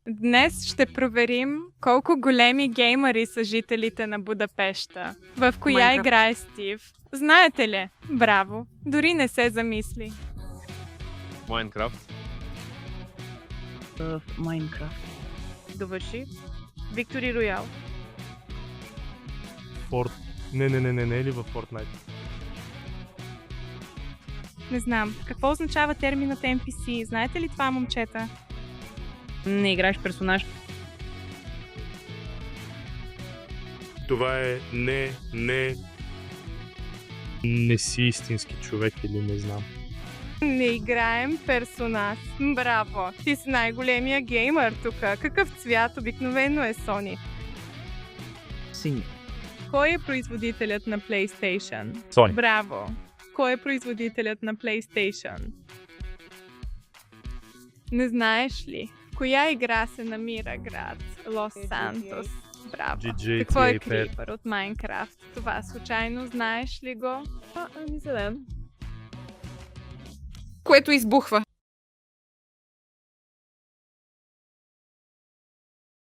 Днес ще проверим колко големи геймъри са жителите на Будапеща. В коя Майнкрафт. играе Стив? Знаете ли? Браво! Дори не се замисли. Майнкрафт. В Майнкрафт. Довърши. Виктори Роял. Не е ли във Fortnite? Не знам. Какво означава терминът NPC? Знаете ли това, момчета? Не играеш персонаж. Това е не си истински човек или не знам. Не играем персонаж. Браво! Ти си най-големия геймър тук. Какъв цвят обикновено е Sony? Сини. Кой е производителят на PlayStation? Sony. Браво! Кой е производителят на PlayStation? Не знаеш ли? В коя игра се намира град Лос Сантос? Браво! GTA, Какво е 5. Крипър от Майнкрафт? Това случайно знаеш ли го? Не знам. Което избухва.